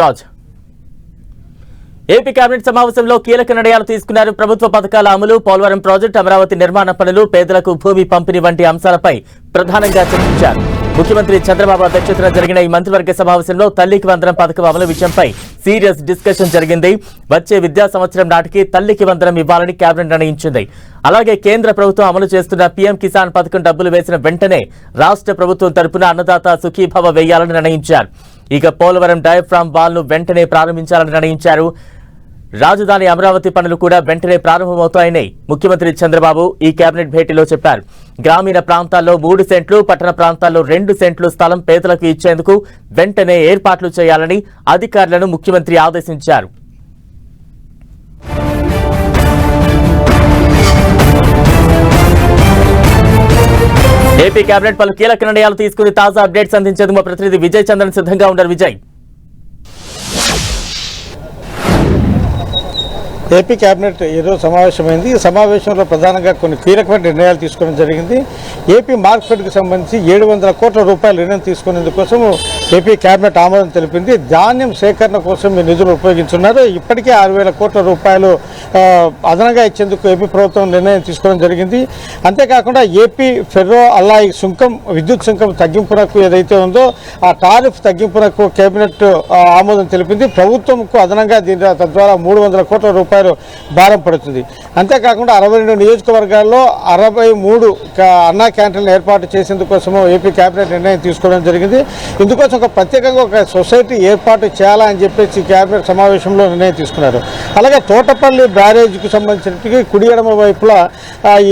Raj AP cabinet సమావేశంలో కీలక నిర్ణయాలు తీసుకున్నారు. ప్రభుత్వ పథకాల అమలు, పోలవరం ప్రాజెక్టు, అమరావతి నిర్మాణ పనులు, పేదలకు భూమి పంపిణీ వంటి అంశాలపై ప్రధానంగా చర్చించారు. ముఖ్యమంత్రి చంద్రబాబు అధ్యక్షతన జరిగిన ఈ మంత్రివర్గ సమావేశంలో తల్లికి వందనం పథకం అమలు విషయంపై సీరియస్ డిస్కషన్ జరిగింది. వచ్చే విద్యా సంవత్సరం నాటికి తల్లికి వందనం ఇవ్వాలని కేబినెట్ నిర్ణయించింది. అలాగే కేంద్ర ప్రభుత్వం అమలు చేస్తున్న పీఎం కిసాన్ పథకం డబ్బులు వేసిన వెంటనే రాష్ట్ర ప్రభుత్వం తరపున అన్నదాత సుఖీభవ వేయాలని నిర్ణయించారు. ఇక పోలవరం డయాఫ్రామ్ వాల్ ను వెంటనే ప్రారంభించాలని నిర్ణయించారు. రాజధాని అమరావతి పనులు కూడా వెంటనే ప్రారంభమవుతాయని ముఖ్యమంత్రి చంద్రబాబు ఈ కేబినెట్ భేటీలో చెప్పారు. గ్రామీణ ప్రాంతాల్లో 3 సెంట్లు, పట్టణ ప్రాంతాల్లో 2 సెంట్లు స్థలం పేదలకు ఇచ్చేందుకు వెంటనే ఏర్పాట్లు చేయాలని అధికారులను ముఖ్యమంత్రి ఆదేశించారు. ఏపీ కేబినెట్ పలు కీలక నిర్ణయాలు తీసుకుని తాజా అప్డేట్స్ అందించేందుకు మా ప్రతినిధి విజయ్ చంద్రన్ సిద్ధంగా ఉన్నారు. విజయ్, ఏపీ కేబినెట్ ఈరోజు సమావేశమైంది. ఈ సమావేశంలో ప్రధానంగా కొన్ని కీలకమైన నిర్ణయాలు తీసుకోవడం జరిగింది. ఏపీ మార్కెట్కి సంబంధించి 700 కోట్ల రూపాయల రుణం తీసుకునేందుకోసం ఏపీ కేబినెట్ ఆమోదం తెలిపింది. ధాన్యం సేకరణ కోసం ఈ నిధులు ఉపయోగించున్నారు. ఇప్పటికే 6,000 కోట్ల రూపాయలు అదనంగా ఇచ్చేందుకు ఏపీ ప్రభుత్వం నిర్ణయం తీసుకోవడం జరిగింది. అంతేకాకుండా ఏపీ ఫెర్రో అలాయ్ సుంకం, విద్యుత్ సుంకం తగ్గింపునకు ఏదైతే ఉందో ఆ టారిఫ్ తగ్గింపునకు కేబినెట్ ఆమోదం తెలిపింది. ప్రభుత్వంకు అదనంగా తద్వారా 300 కోట్ల రూపాయలు భారం పడుతుంది. అంతేకాకుండా 62 నియోజకవర్గాల్లో 63 అన్నా క్యాంటీన్లు ఏర్పాటు చేసేందుకోసము ఏపీ కేబినెట్ నిర్ణయం తీసుకోవడం జరిగింది. ఇందుకోసం ఒక ప్రత్యేకంగా ఒక సొసైటీ ఏర్పాటు చేయాలని చెప్పేసి కేబినెట్ సమావేశంలో నిర్ణయం తీసుకున్నారు. అలాగే తోటపల్లి బ్యారేజ్కు సంబంధించిన కుడి ఎడమ వైపులా ఈ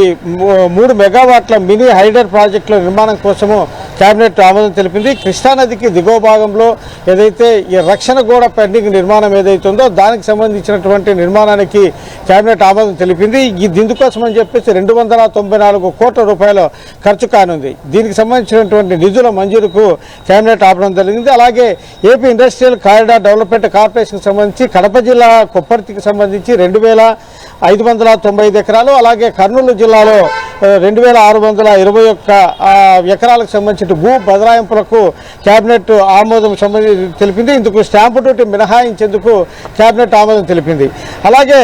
3 మెగావాట్ల మినీ హైడర్ ప్రాజెక్టుల నిర్మాణం కోసము కేబినెట్ ఆమోదం తెలిపింది. కృష్ణానదికి దిగువ భాగంలో ఏదైతే ఈ రక్షణ గోడ పెండింగ్ నిర్మాణం ఏదైతే ఉందో దానికి సంబంధించినటువంటి నిర్మాణానికి కేబినెట్ ఆమోదం తెలిపింది. ఇందుకోసం అని చెప్పేసి 294 కోట్ల రూపాయలు ఖర్చు కానుంది. దీనికి సంబంధించినటువంటి నిధుల మంజూరుకు కేబినెట్ ఆపడం జరిగింది. అలాగే ఏపీ ఇండస్ట్రియల్ కారిడార్ డెవలప్మెంట్ కార్పొరేషన్కి సంబంధించి కడప జిల్లా కొప్పర్తికి సంబంధించి 2,595 ఎకరాలు, అలాగే కర్నూలు జిల్లాలో 2,621 ఎకరాలకు సంబంధించిన భూ బదలాయింపులకు కేబినెట్ ఆమోదం తెలిపింది. ఇందుకు స్టాంపు డ్యూటీ మినహాయించేందుకు కేబినెట్ ఆమోదం తెలిపింది. అలాగే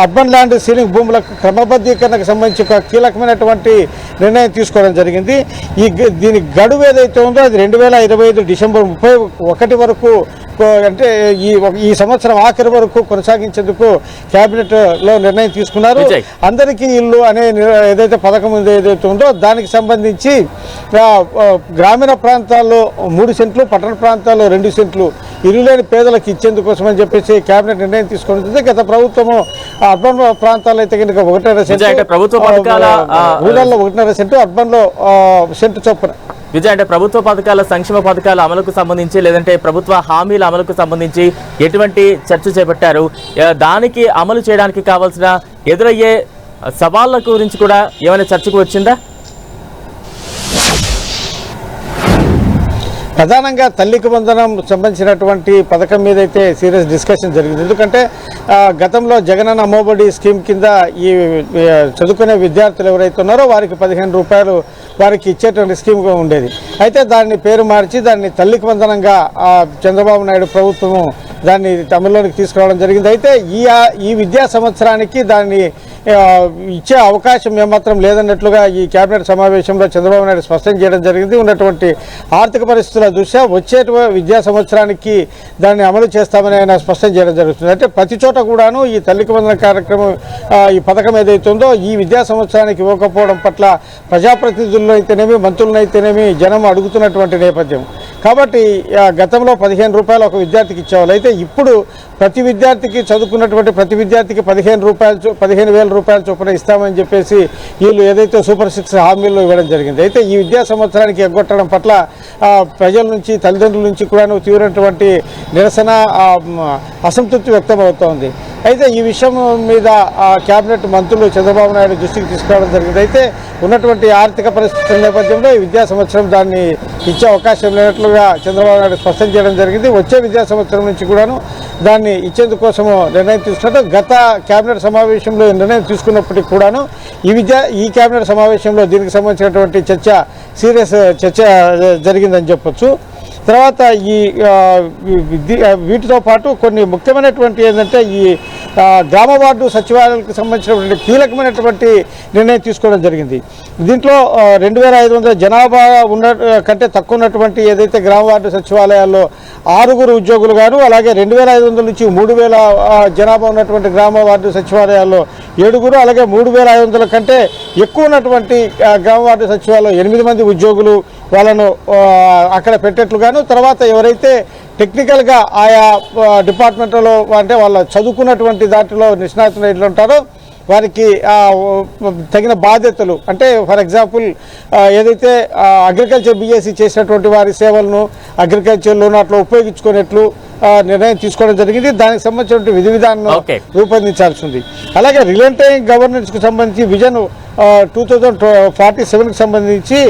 అర్బన్ ల్యాండ్ సీలింగ్ భూములకు క్రమబద్ధీకరణకు సంబంధించి ఒక కీలకమైనటువంటి నిర్ణయం తీసుకోవడం జరిగింది. దీని గడువు ఏదైతే ఉందో అది 2025 డిసెంబర్ 31 వరకు, అంటే ఈ సంవత్సరం ఆఖరి వరకు కొనసాగించేందుకు కేబినెట్ లో నిర్ణయం తీసుకున్నారు. అందరికీ ఇల్లు అనే ఏదైతే పథకం ఏదైతే ఉందో దానికి సంబంధించి గ్రామీణ ప్రాంతాల్లో 3 సెంట్లు, పట్టణ ప్రాంతాల్లో 2 సెంట్లు ఇల్లు లేని పేదలకు ఇచ్చేందుకోసం అని చెప్పేసి కేబినెట్ నిర్ణయం తీసుకుంటుంది. గత ప్రభుత్వము అర్బన్ ప్రాంతాల్లో అయితే కనుక 1.5 సెంటు, రూరల్లో 1.5 సెంటు, అర్బన్ లో సెంటు చొప్పున. విజయ్, అంటే ప్రభుత్వ పథకాల, సంక్షేమ పథకాల అమలుకు సంబంధించి లేదంటే ప్రభుత్వ హామీల అమలుకు సంబంధించి ఎటువంటి చర్చ చేపట్టారు? దానికి అమలు చేయడానికి కావాల్సిన ఎదురయ్యే సవాళ్ళ గురించి కూడా ఏమైనా చర్చకు వచ్చిందా? ప్రధానంగా తల్లికి వందనం సంబంధించినటువంటి పథకం మీద అయితే సీరియస్ డిస్కషన్ జరిగింది. ఎందుకంటే గతంలో జగనన్న అమ్మఒడి స్కీమ్ కింద ఈ చదువుకునే విద్యార్థులు ఎవరైతే ఉన్నారో వారికి 15 రూపాయలు వారికి ఇచ్చేటువంటి స్కీమ్ ఉండేది. అయితే దాన్ని పేరు మార్చి దాన్ని తల్లికి వందనంగా చంద్రబాబు నాయుడు ప్రభుత్వము దాన్ని అమల్లోకి తీసుకురావడం జరిగింది. అయితే ఈ విద్యా సంవత్సరానికి దాన్ని ఇచ్చే అవకాశం ఏమాత్రం లేదన్నట్లుగా ఈ కేబినెట్ సమావేశంలో చంద్రబాబు నాయుడు స్పష్టం చేయడం జరిగింది. ఉన్నటువంటి ఆర్థిక పరిస్థితుల దృష్ట్యా వచ్చే విద్యా సంవత్సరానికి దాన్ని అమలు చేస్తామని ఆయన స్పష్టం చేయడం జరుగుతుంది. అంటే ప్రతి చోట కూడాను ఈ తల్లికి వందన కార్యక్రమం, ఈ పథకం ఏదైతే ఉందో ఈ విద్యా సంవత్సరానికి ఇవ్వకపోవడం పట్ల ప్రజాప్రతినిధులను అయితేనేమి, మంత్రులను అయితేనేమి జనం అడుగుతున్నటువంటి నేపథ్యం. కాబట్టి గతంలో 15 రూపాయలు ఒక విద్యార్థికి ఇచ్చేవాళ్ళు. అయితే ఇప్పుడు ప్రతి విద్యార్థికి, చదువుకున్నటువంటి ప్రతి విద్యార్థికి 15,000 రూపాయల చొప్పున ఇస్తామని చెప్పేసి వీళ్ళు ఏదైతే సూపర్ 6 హామీల్లో ఇవ్వడం జరిగింది. అయితే ఈ విద్యా సంవత్సరానికి ఎగ్గొట్టడం పట్ల ప్రజల నుంచి, తల్లిదండ్రుల నుంచి కూడా తీవ్రమైనటువంటి నిరసన, అసంతృప్తి వ్యక్తం అవుతోంది. అయితే ఈ విషయం మీద కేబినెట్ మంత్రులు చంద్రబాబు నాయుడు దృష్టికి తీసుకురావడం జరిగింది. అయితే ఉన్నటువంటి ఆర్థిక పరిస్థితుల నేపథ్యంలో ఈ విద్యా సంవత్సరం దాన్ని ఇచ్చే అవకాశం లేనట్లుగా చంద్రబాబు నాయుడు స్పష్టం చేయడం జరిగింది. వచ్చే విద్యా సంవత్సరం నుంచి కూడాను దాన్ని ఇచ్చేందుకోసము నిర్ణయం తీసుకున్నట్టు గత కేబినెట్ సమావేశంలో నిర్ణయం తీసుకున్నప్పటికీ కూడాను ఈ కేబినెట్ సమావేశంలో దీనికి సంబంధించినటువంటి సీరియస్ చర్చ జరిగిందని చెప్పొచ్చు. తర్వాత వీటితో పాటు కొన్ని ముఖ్యమైనటువంటి ఏంటంటే ఈ గ్రామ వార్డు సచివాలయాలకు సంబంధించినటువంటి కీలకమైనటువంటి నిర్ణయం తీసుకోవడం జరిగింది. దీంట్లో 2500 జనాభా కంటే తక్కువ ఉన్నటువంటి ఏదైతే గ్రామ వార్డు సచివాలయాల్లో 6 ఉద్యోగులు గాను, అలాగే 2500 నుంచి 3000 జనాభా ఉన్నటువంటి గ్రామ వార్డు సచివాలయాల్లో 7, అలాగే 3500 కంటే ఎక్కువ ఉన్నటువంటి గ్రామ వార్డు సచివాలయంలో 8 మంది ఉద్యోగులు వాళ్ళను అక్కడ పెట్టేట్లుగాను, తర్వాత ఎవరైతే టెక్నికల్గా ఆయా డిపార్ట్మెంట్లో అంటే వాళ్ళ చదువుకున్నటువంటి దాంట్లో నిష్ణాతులు ఉంటారో వారికి తగిన బాధ్యతలు అంటే ఫర్ ఎగ్జాంపుల్ ఏదైతే అగ్రికల్చర్ బీఎస్సీ చేసినటువంటి వారి సేవలను అగ్రికల్చర్ లోన్ అట్లా ఉపయోగించుకునేట్లు నిర్ణయం తీసుకోవడం జరిగింది. దానికి సంబంధించిన విధి విధానం రూపొందించాల్సి ఉంది. అలాగే రియల్ టైమ్ గవర్నెన్స్కు సంబంధించి విజన్ 2047కి సంబంధించి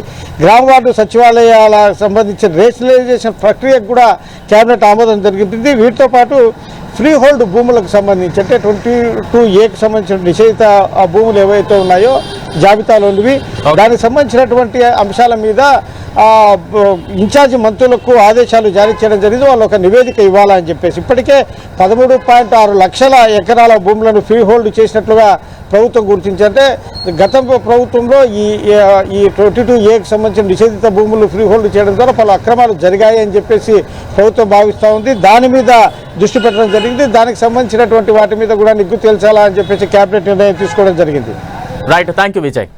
గ్రామ వార్డు సచివాలయాల సంబంధించిన రేషనలైజేషన్ ప్రక్రియకు కూడా కేబినెట్ ఆమోదం జరిగింది. వీటితో పాటు ఫ్రీ హోల్డ్ భూములకు సంబంధించి అంటే 22A సంబంధించిన నిషేధిత భూములు ఏవైతే ఉన్నాయో జాబితాలోనివి దానికి సంబంధించినటువంటి అంశాల మీద ఇన్ఛార్జి మంత్రులకు ఆదేశాలు జారీ చేయడం జరిగింది. వాళ్ళు ఒక నివేదిక ఇవ్వాలని చెప్పేసి ఇప్పటికే 13.6 లక్షల ఎకరాల భూములను ఫ్రీ హోల్డ్ చేసినట్లుగా ప్రభుత్వం గుర్తించంటే గత ప్రభుత్వంలో ఈ 22Aకి సంబంధించిన నిషేధిత భూములు ఫ్రీ హోల్డ్ చేయడం ద్వారా పలు అక్రమాలు జరిగాయి అని చెప్పేసి ప్రభుత్వం భావిస్తూ ఉంది. దాని మీద దృష్టి పెట్టడం జరిగింది. దానికి సంబంధించినటువంటి వాటి మీద కూడా నిగ్గు తేల్చాలా అని చెప్పేసి కేబినెట్ నిర్ణయం తీసుకోవడం జరిగింది. Right, thank you Vijay.